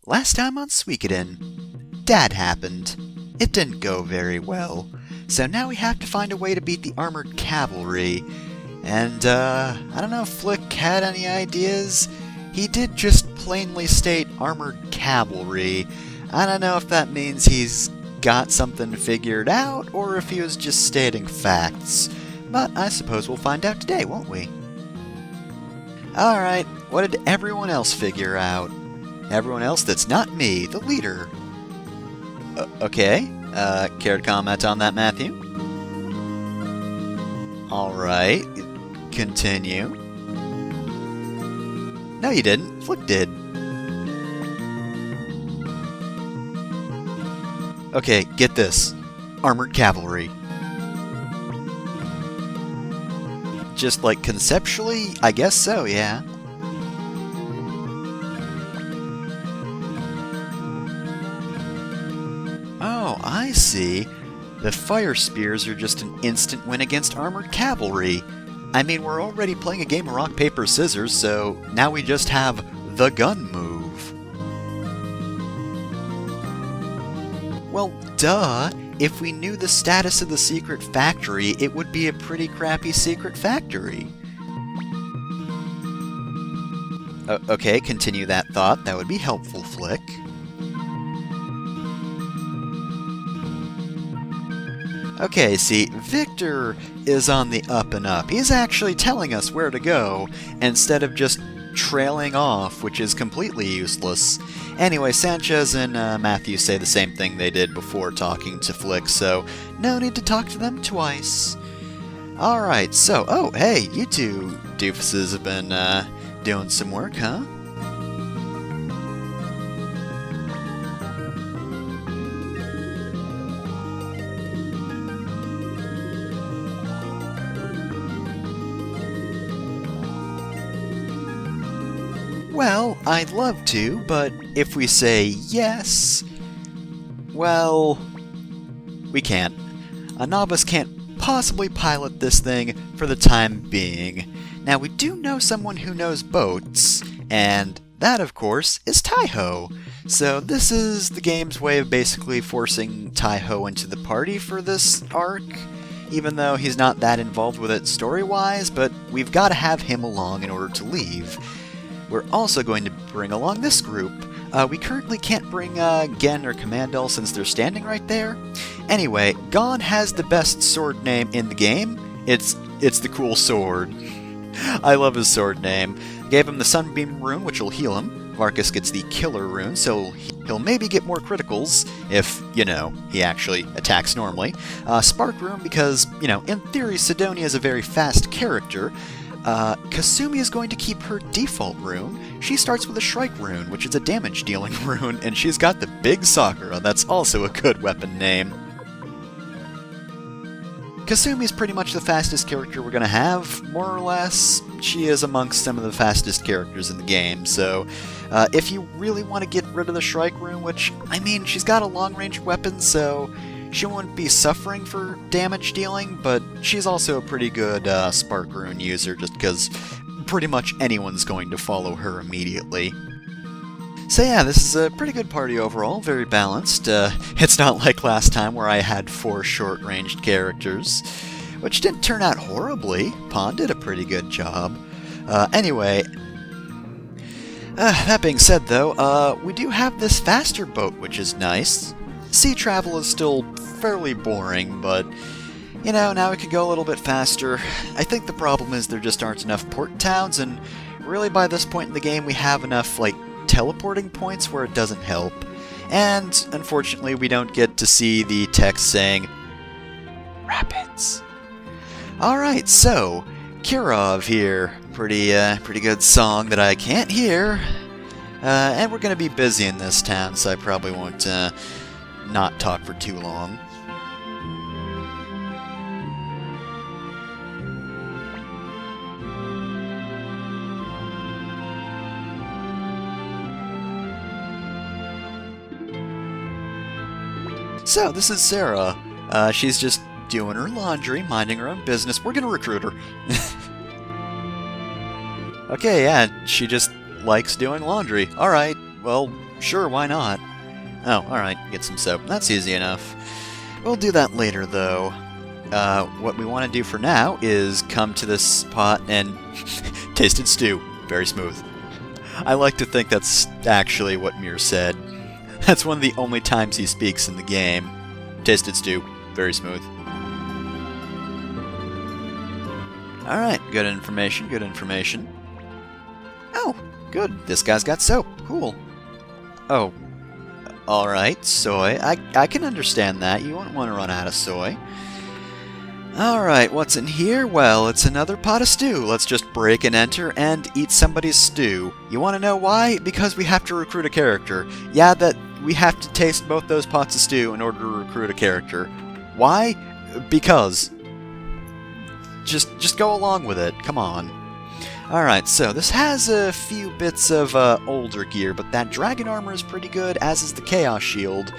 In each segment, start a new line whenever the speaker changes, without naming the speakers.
Last time on Suikoden, Dad happened. It didn't go very well, so now we have to find a way to beat the armored cavalry. And, I don't know if Flick had any ideas. He did just plainly state armored cavalry. I don't know if that means he's got something figured out, or if he was just stating facts. But I suppose we'll find out today, won't we? Alright, what did everyone else figure out? Everyone else that's not me, the leader. Okay, care to comment on that, Matthew? Alright, continue. No, you didn't. Flick did. Okay, get this. Armored cavalry. Just like conceptually, I guess so, yeah. Oh, I see. The fire spears are just an instant win against armored cavalry. I mean, we're already playing a game of rock, paper, scissors, so now we just have the gun move. Well, duh! If we knew the status of the secret factory, it would be a pretty crappy secret factory. Okay, continue that thought. That would be helpful, Flick. Okay, see, Victor is on the up and up. He's actually telling us where to go, instead of just trailing off, which is completely useless. Anyway, Sanchez and Matthew say the same thing they did before talking to Flick, so no need to talk to them twice. Alright, so, oh, hey, you two doofuses have been doing some work, huh? Well, I'd love to, but if we say yes, well, we can't. A novice can't possibly pilot this thing for the time being. Now, we do know someone who knows boats, and that, of course, is Taiho. So this is the game's way of basically forcing Taiho into the party for this arc, even though he's not that involved with it story-wise, but we've got to have him along in order to leave. We're also going to bring along this group. We currently can't bring Gen or Commandel since they're standing right there. Anyway, Gon has the best sword name in the game. It's the cool sword. I love his sword name. Gave him the Sunbeam rune, which will heal him. Marcus gets the Killer rune, so he'll maybe get more criticals if, you know, he actually attacks normally. Spark rune because, you know, in theory, Sidonia is a very fast character. Kasumi is going to keep her default rune. She starts with a Shrike rune, which is a damage-dealing rune, and she's got the Big Sakura. That's also a good weapon name. Kasumi's pretty much the fastest character we're going to have, more or less. She is amongst some of the fastest characters in the game, so if you really want to get rid of the Shrike rune, which, I mean, she's got a long-range weapon, so she wouldn't be suffering for damage dealing, but she's also a pretty good Spark Rune user, just because pretty much anyone's going to follow her immediately. So yeah, this is a pretty good party overall, very balanced. It's not like last time where I had 4 short-ranged characters, which didn't turn out horribly. Pond did a pretty good job. Anyway, that being said though, we do have this faster boat, which is nice. Sea travel is still fairly boring, but, you know, now it could go a little bit faster. I think the problem is there just aren't enough port towns, and really by this point in the game we have enough, like, teleporting points where it doesn't help. And, unfortunately, we don't get to see the text saying, Rapids. Alright, so, Kirov here. Pretty good song that I can't hear. And we're gonna be busy in this town, so I probably won't, not talk for too long. So, this is Sarah. She's just doing her laundry, minding her own business. We're gonna recruit her. Okay, yeah, she just likes doing laundry. Alright, well, sure, why not? Oh, alright, get some soap. That's easy enough. We'll do that later, though. What we want to do for now is come to this pot and tasted stew. Very smooth. I like to think that's actually what Mir said. That's one of the only times he speaks in the game. Tasted stew. Very smooth. Alright, good information, good information. Oh, good. This guy's got soap. Cool. Oh. Alright, soy. I can understand that. You won't want to run out of soy. Alright, what's in here? Well, it's another pot of stew. Let's just break and enter and eat somebody's stew. You want to know why? Because we have to recruit a character. Yeah, that we have to taste both those pots of stew in order to recruit a character. Why? Because. Just go along with it. Come on. Alright, so this has a few bits of older gear, but that dragon armor is pretty good, as is the Chaos Shield.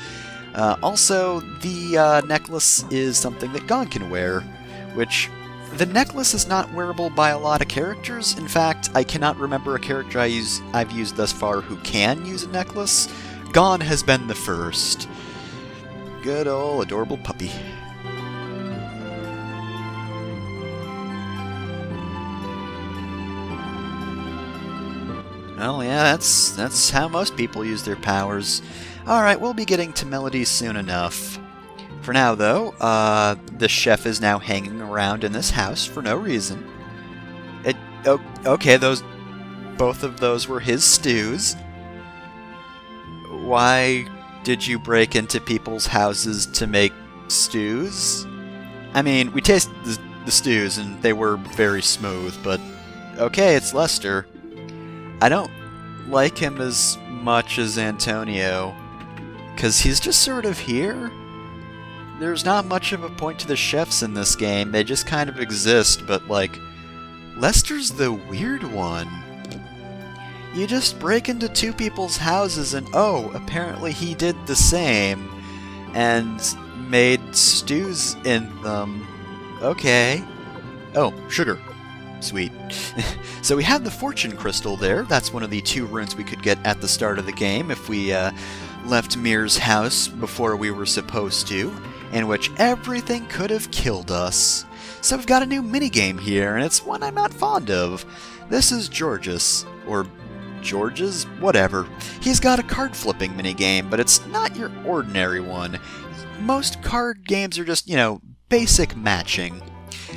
Also, the necklace is something that Gon can wear, which the necklace is not wearable by a lot of characters. In fact, I cannot remember a character I've used thus far who can use a necklace. Gon has been the first. Good ol' adorable puppy. Well, yeah, that's how most people use their powers. Alright, we'll be getting to Melody soon enough. For now, though, the chef is now hanging around in this house for no reason. Okay, both of those were his stews. Why did you break into people's houses to make stews? I mean, we tasted the stews and they were very smooth, but okay, it's Lester. I don't like him as much as Antonio, because he's just sort of here. There's not much of a point to the chefs in this game, they just kind of exist, but like, Lester's the weird one. You just break into two people's houses and oh, apparently he did the same, and made stews in them. Okay. Oh, sugar. Sweet. So we have the Fortune Crystal there. That's one of the 2 runes we could get at the start of the game if we left Mir's house before we were supposed to, in which everything could have killed us. So we've got a new minigame here, and it's one I'm not fond of. This is Georges, or Georges? Whatever. He's got a card flipping minigame, but it's not your ordinary one. Most card games are just, basic matching.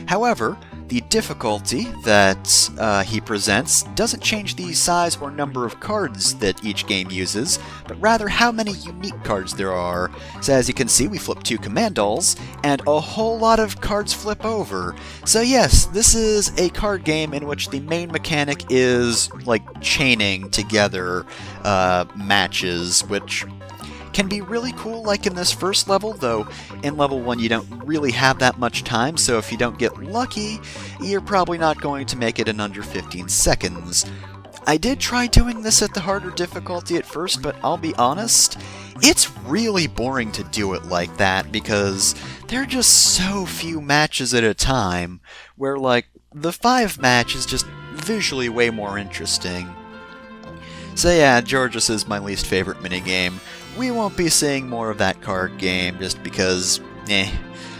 However, the difficulty that he presents doesn't change the size or number of cards that each game uses, but rather how many unique cards there are. So as you can see, we flip 2 command dolls, and a whole lot of cards flip over. So yes, this is a card game in which the main mechanic is, like, chaining together matches, which can be really cool, like in this first level, though in level 1 you don't really have that much time, so if you don't get lucky, you're probably not going to make it in under 15 seconds. I did try doing this at the harder difficulty at first, but I'll be honest, it's really boring to do it like that, because there are just so few matches at a time, where, like, the 5 match is just visually way more interesting. So yeah, Georges is my least favorite minigame. We won't be seeing more of that card game, just because,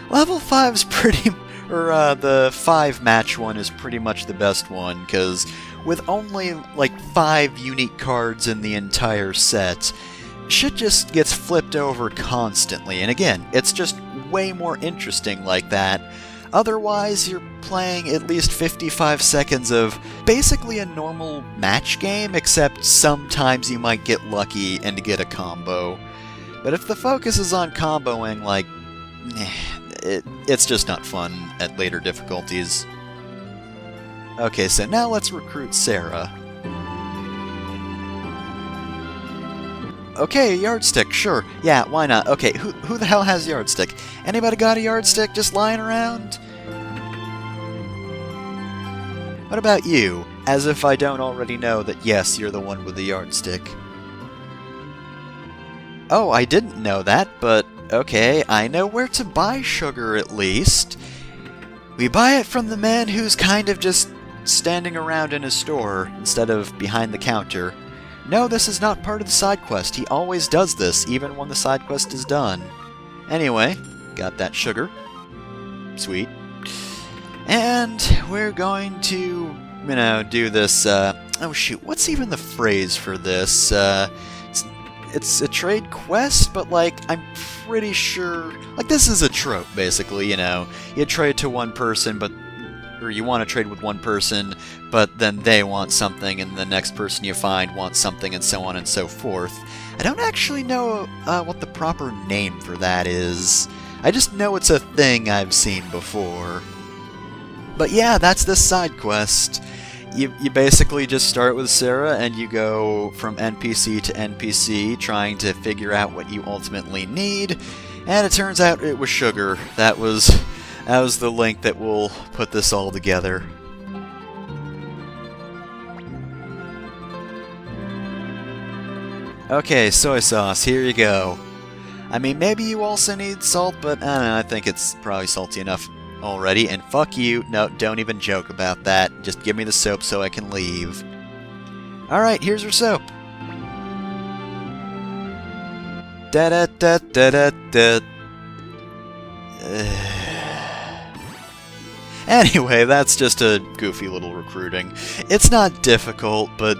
Level 5's pretty, or the 5 match one is pretty much the best one, because with only, like, 5 unique cards in the entire set, shit just gets flipped over constantly, and again, it's just way more interesting like that. Otherwise, you're playing at least 55 seconds of basically a normal match game, except sometimes you might get lucky and get a combo. But if the focus is on comboing, like, it's just not fun at later difficulties. Okay, so now let's recruit Sarah. Okay, a yardstick, sure. Yeah, why not? Okay, who the hell has a yardstick? Anybody got a yardstick just lying around? What about you? As if I don't already know that yes, you're the one with the yardstick. Oh, I didn't know that, but okay, I know where to buy sugar at least. We buy it from the man who's kind of just standing around in his store instead of behind the counter. No, this is not part of the side quest. He always does this, even when the side quest is done. Anyway, got that sugar. Sweet. And we're going to, do this, oh shoot, what's even the phrase for this? It's a trade quest, but, I'm pretty sure... this is a trope, basically, You trade to one person, or you want to trade with one person, but then they want something, and the next person you find wants something, and so on and so forth. I don't actually know what the proper name for that is. I just know it's a thing I've seen before. But yeah, that's this side quest. You basically just start with Sarah, and you go from NPC to NPC, trying to figure out what you ultimately need, and it turns out it was sugar. That was the link that will put this all together. Okay, soy sauce, here you go. I mean, maybe you also need salt, but I don't know, I think it's probably salty enough already, and fuck you, no, don't even joke about that. Just give me the soap so I can leave. Alright, here's your soap. Da-da-da-da-da-da. Anyway, that's just a goofy little recruiting. It's not difficult, but...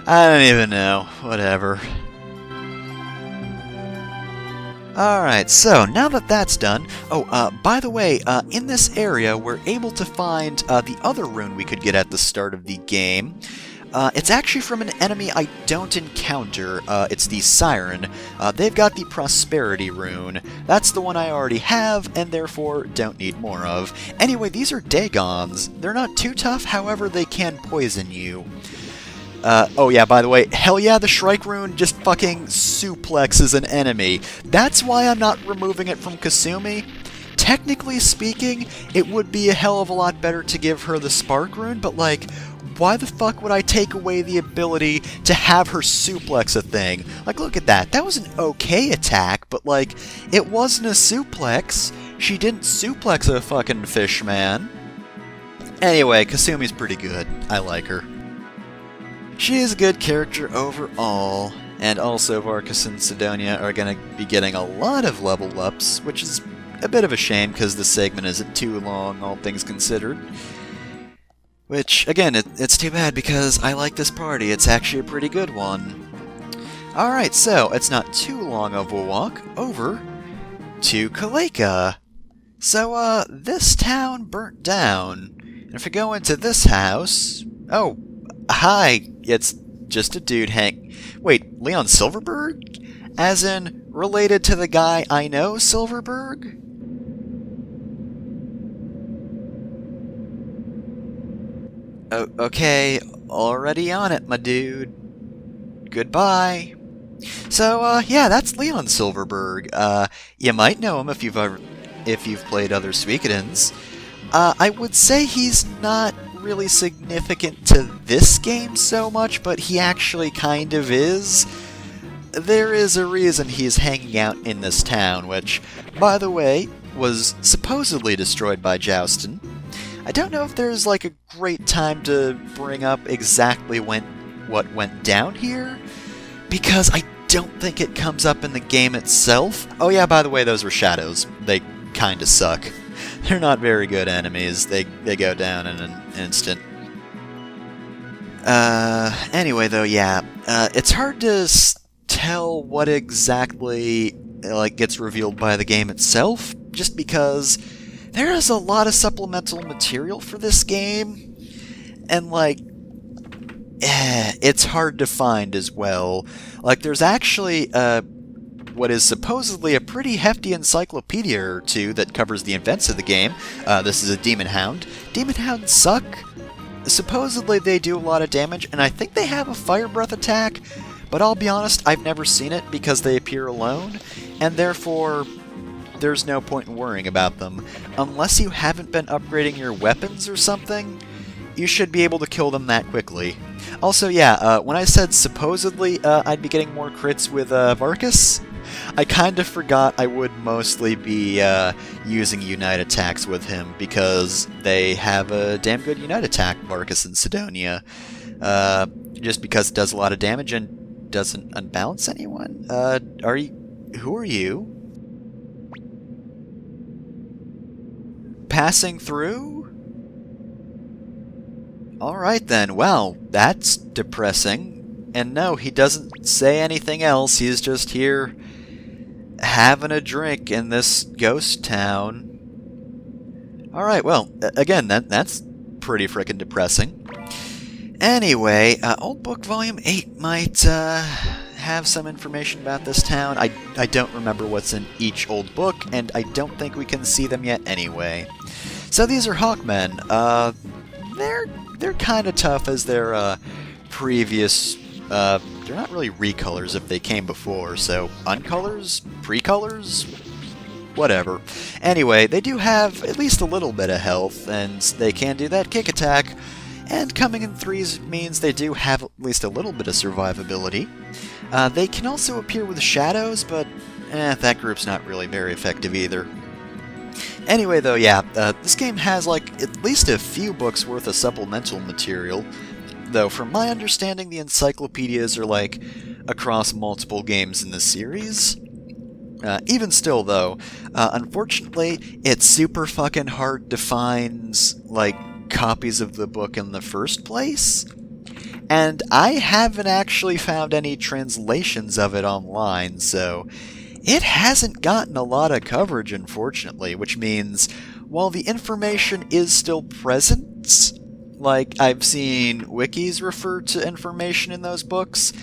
I don't even know. Whatever. Alright, so now that that's done... Oh, by the way, in this area, we're able to find the other rune we could get at the start of the game. It's actually from an enemy I don't encounter. It's the Siren. They've got the Prosperity rune. That's the one I already have, and therefore don't need more of. Anyway, these are Dagons. They're not too tough, however, they can poison you. Oh yeah, by the way, hell yeah, the Shrike rune just fucking suplexes an enemy. That's why I'm not removing it from Kasumi. Technically speaking, it would be a hell of a lot better to give her the Spark rune, but why the fuck would I take away the ability to have her suplex a thing? Look at that. That was an okay attack, but, it wasn't a suplex. She didn't suplex a fucking fish, man. Anyway, Kasumi's pretty good. I like her. She is a good character overall, and also Vargas and Sidonia are going to be getting a lot of level ups, which is a bit of a shame because the segment isn't too long, all things considered. Which, again, it's too bad because I like this party. It's actually a pretty good one. Alright, so it's not too long of a walk over to Kaleka. So, this town burnt down. And if we go into this house... Oh, hi! It's just a dude Wait, Leon Silverberg? As in, related to the guy I know, Silverberg? Okay, already on it, my dude. Goodbye. So, yeah, that's Leon Silverberg. You might know him if you've played other Suikodens. I would say he's not really significant to this game so much, but he actually kind of is. There is a reason he's hanging out in this town, which, by the way, was supposedly destroyed by Joustin. I don't know if there's a great time to bring up exactly what went down here, because I don't think it comes up in the game itself. Oh yeah, by the way, those were shadows. They kinda suck. They're not very good enemies. They go down in an instant. Anyway though, yeah, it's hard to tell what exactly gets revealed by the game itself, just because there is a lot of supplemental material for this game, and it's hard to find as well. There's actually what is supposedly a pretty hefty encyclopedia or two that covers the events of the game. This is a Demon Hound. Demon Hounds suck. Supposedly they do a lot of damage, and I think they have a Fire Breath attack, but I'll be honest, I've never seen it because they appear alone, and therefore there's no point in worrying about them. Unless you haven't been upgrading your weapons or something, you should be able to kill them that quickly. Also, yeah, when I said supposedly I'd be getting more crits with Vargas, I kind of forgot I would mostly be using Unite attacks with him, because they have a damn good Unite attack, Vargas and Sidonia. just because it does a lot of damage and doesn't unbalance anyone. Who are you? Passing through? Alright then, well, that's depressing. And no, he doesn't say anything else, he's just here having a drink in this ghost town. Alright, well, again, that's pretty frickin' depressing. Anyway, Old Book Volume 8 might have some information about this town. I don't remember what's in each old book, and I don't think we can see them yet anyway. So these are Hawkmen. They're kind of tough as their previous... they're not really recolors if they came before, so uncolors? Precolors? Whatever. Anyway, they do have at least a little bit of health, and they can do that kick attack. And coming in threes means they do have at least a little bit of survivability. They can also appear with shadows, but that group's not really very effective either. Anyway, though, yeah, this game has like at least a few books worth of supplemental material, though from my understanding the encyclopedias are like across multiple games in the series. Even still, though, unfortunately, it's super fucking hard to find like copies of the book in the first place, and I haven't actually found any translations of it online, so it hasn't gotten a lot of coverage, unfortunately, which means while the information is still present, like I've seen wikis refer to information in those books,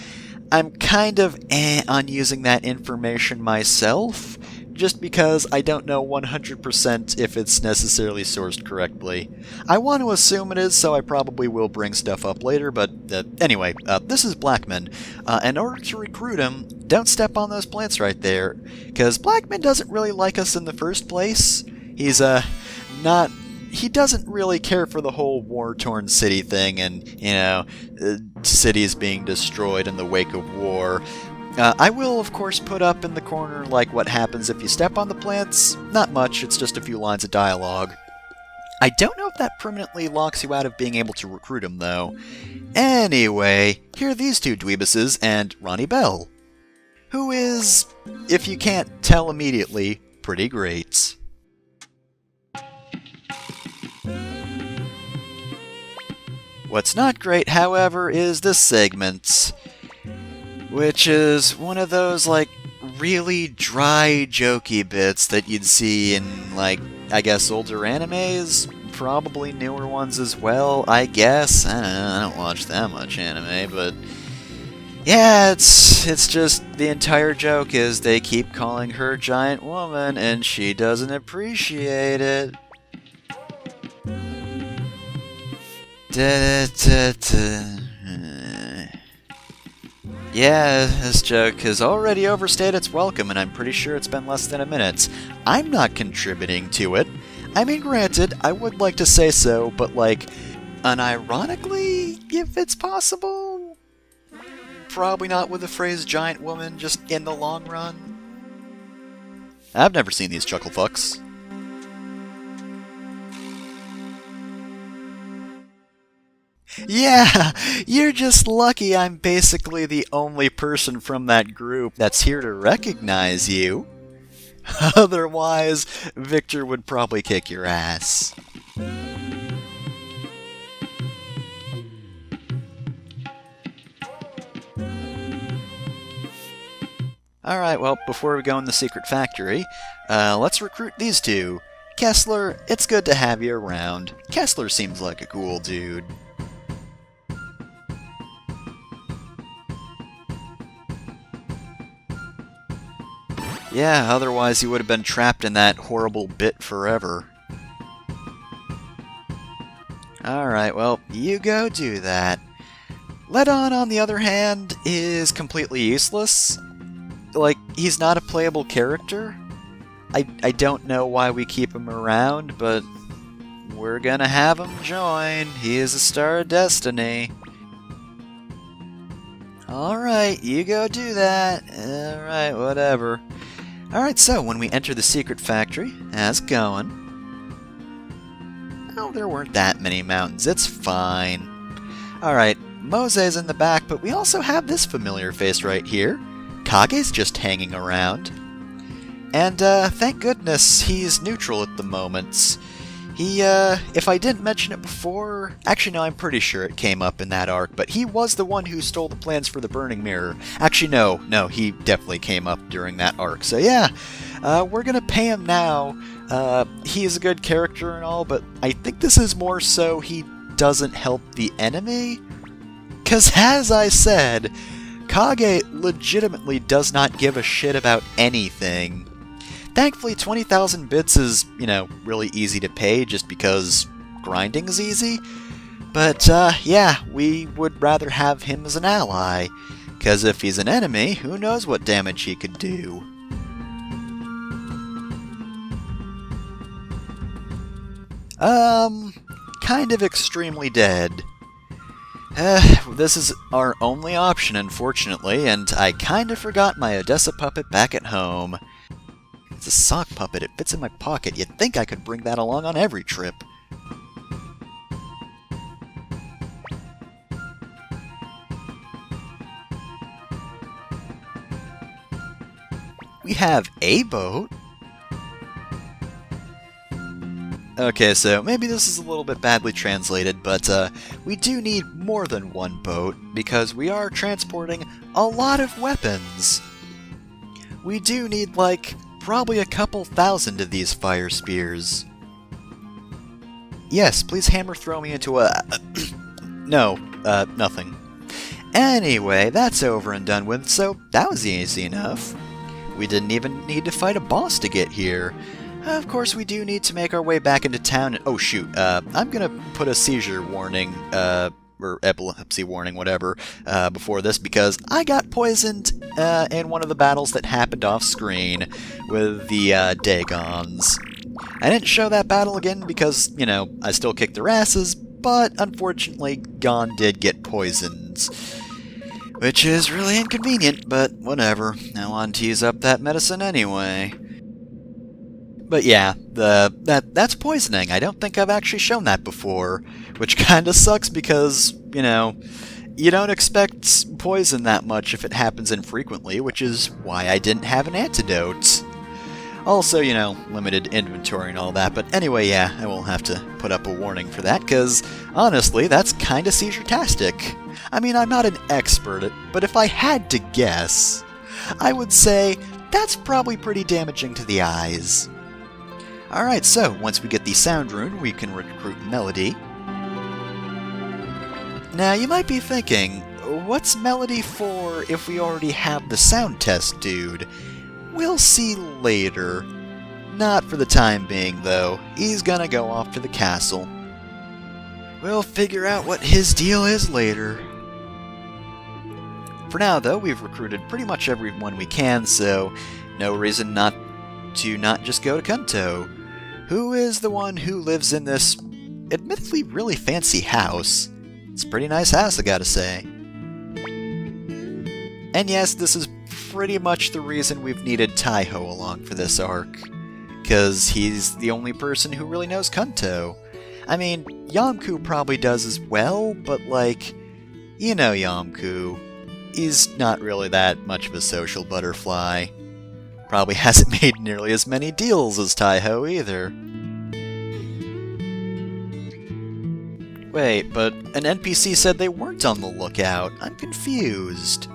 I'm kind of on using that information myself, just because I don't know 100% if it's necessarily sourced correctly. I want to assume it is, so I probably will bring stuff up later, but anyway, this is Blackman. In order to recruit him, don't step on those plants right there, because Blackman doesn't really like us in the first place. He's, he doesn't really care for the whole war-torn city thing and, you know, cities being destroyed in the wake of war. I will, of course, put up in the corner, like, what happens if you step on the plants. Not much, it's just a few lines of dialogue. I don't know if that permanently locks you out of being able to recruit him, though. Anyway, here are these two dweebuses and Ronnie Bell, who is, if you can't tell immediately, pretty great. What's not great, however, is this segment, which is one of those, like, really dry, jokey bits that you'd see in, like, I guess older animes, probably newer ones as well, I guess. I don't watch that much anime, but yeah, it's just the entire joke is they keep calling her giant woman, and she doesn't appreciate it. Yeah, this joke has already overstayed its welcome, and I'm pretty sure it's been less than a minute. I'm not contributing to it. I mean, granted, I would like to say so, but, like, unironically, if it's possible? Probably not with the phrase giant woman, just in the long run. I've never seen these chuckle fucks. Yeah, you're just lucky I'm basically the only person from that group that's here to recognize you. Otherwise, Victor would probably kick your ass. Alright, well, before we go in the secret factory, let's recruit these two. Kessler, it's good to have you around. Kessler seems like a cool dude. Yeah, otherwise he would have been trapped in that horrible bit forever. Alright, well, you go do that. Ledon, on the other hand, is completely useless. Like, he's not a playable character. I don't know why we keep him around, but we're gonna have him join. He is a star of destiny. Alright, you go do that. Alright, whatever. Alright, so when we enter the secret factory, how's it going? Oh, there weren't that many mountains, it's fine. Alright, Mose's in the back, but we also have this familiar face right here. Kage's just hanging around. And, thank goodness he's neutral at the moment. He, if I didn't mention it before... Actually, no, I'm pretty sure it came up in that arc, but he was the one who stole the plans for the Burning Mirror. Actually, no, he definitely came up during that arc. So yeah, we're gonna pay him now. He is a good character and all, but I think this is more so he doesn't help the enemy. Because, as I said, Kage legitimately does not give a shit about anything. Thankfully, 20,000 bits is, really easy to pay just because grinding is easy. But, yeah, we would rather have him as an ally. Because if he's an enemy, who knows what damage he could do. Kind of extremely dead. This is our only option, unfortunately, and I kinda forgot my Odessa puppet back at home. It's a sock puppet, it fits in my pocket. You'd think I could bring that along on every trip. We have a boat. Okay, so maybe this is a little bit badly translated, but we do need more than one boat, because we are transporting a lot of weapons. We do need, probably a couple thousand of these fire spears. Yes, please hammer throw me into a... No, nothing. Anyway, that's over and done with, so that was easy enough. We didn't even need to fight a boss to get here. Of course, we do need to make our way back into town. Oh, shoot. I'm gonna put a seizure warning, or epilepsy warning, whatever, before this, because I got poisoned in one of the battles that happened off-screen with the Dagons. I didn't show that battle again because, I still kicked their asses, but unfortunately, Gon did get poisoned. Which is really inconvenient, but whatever. I want to use up that medicine anyway. But yeah, that's poisoning. I don't think I've actually shown that before, which kinda sucks because, you don't expect poison that much if it happens infrequently, which is why I didn't have an antidote. Also, limited inventory and all that, but anyway, yeah, I will have to put up a warning for that, because, honestly, that's kinda seizure-tastic. I mean, I'm not an expert, but if I had to guess, I would say that's probably pretty damaging to the eyes. Alright, so once we get the sound rune, we can recruit Melody. Now, you might be thinking, what's Melody for if we already have the sound test dude? We'll see later. Not for the time being, though. He's gonna go off to the castle. We'll figure out what his deal is later. For now, though, we've recruited pretty much everyone we can, so no reason not to just go to Kanto. Who is the one who lives in this, admittedly, really fancy house? It's a pretty nice house, I gotta say. And yes, this is pretty much the reason we've needed Taiho along for this arc. Because he's the only person who really knows Kanto. I mean, Yamku probably does as well, but Yamku. He's not really that much of a social butterfly. Probably hasn't made nearly as many deals as Taiho either. Wait, but an NPC said they weren't on the lookout. I'm confused.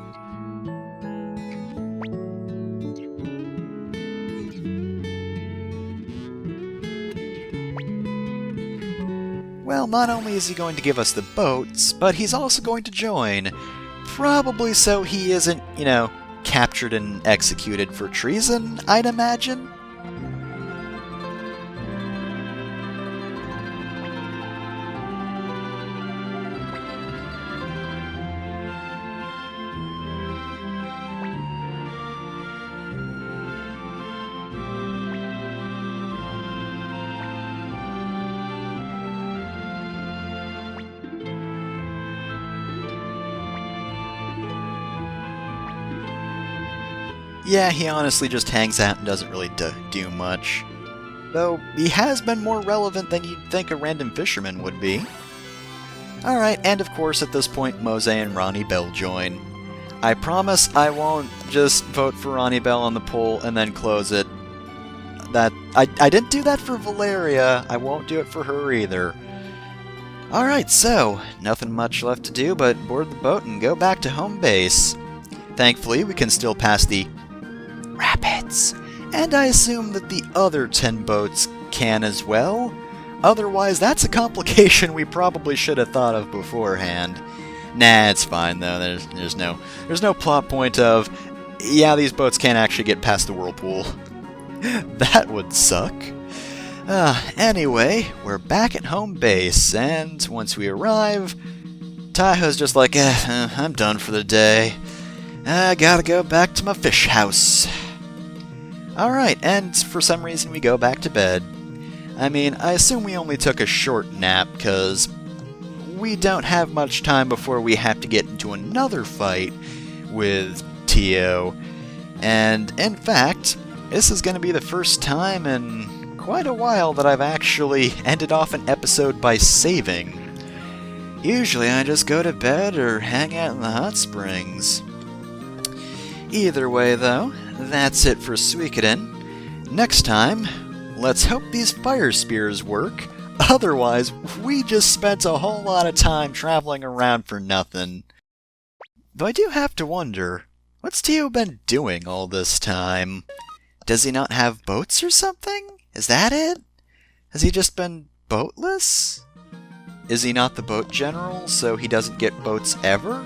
Well, not only is he going to give us the boats, but he's also going to join. Probably so he isn't, captured and executed for treason, I'd imagine? Yeah, he honestly just hangs out and doesn't really do much. Though, he has been more relevant than you'd think a random fisherman would be. Alright, and of course at this point Mose and Ronnie Bell join. I promise I won't just vote for Ronnie Bell on the poll and then close it. I didn't do that for Valeria, I won't do it for her either. Alright, so, nothing much left to do but board the boat and go back to home base. Thankfully, we can still pass the rapids, and I assume that the other 10 boats can as well. Otherwise, that's a complication we probably should have thought of beforehand. Nah, it's fine though. There's no plot point of, yeah, these boats can't actually get past the whirlpool. That would suck. Anyway, we're back at home base, and once we arrive, Taiho's just like, I'm done for the day. I gotta go back to my fish house. Alright, and for some reason we go back to bed. I mean, I assume we only took a short nap, because we don't have much time before we have to get into another fight with Tio. And, in fact, this is going to be the first time in quite a while that I've actually ended off an episode by saving. Usually I just go to bed or hang out in the hot springs. Either way, though, that's it for Suikoden. Next time, let's hope these fire spears work. Otherwise, we just spent a whole lot of time traveling around for nothing. Though I do have to wonder, what's Tio been doing all this time? Does he not have boats or something? Is that it? Has he just been boatless? Is he not the boat general, so he doesn't get boats ever?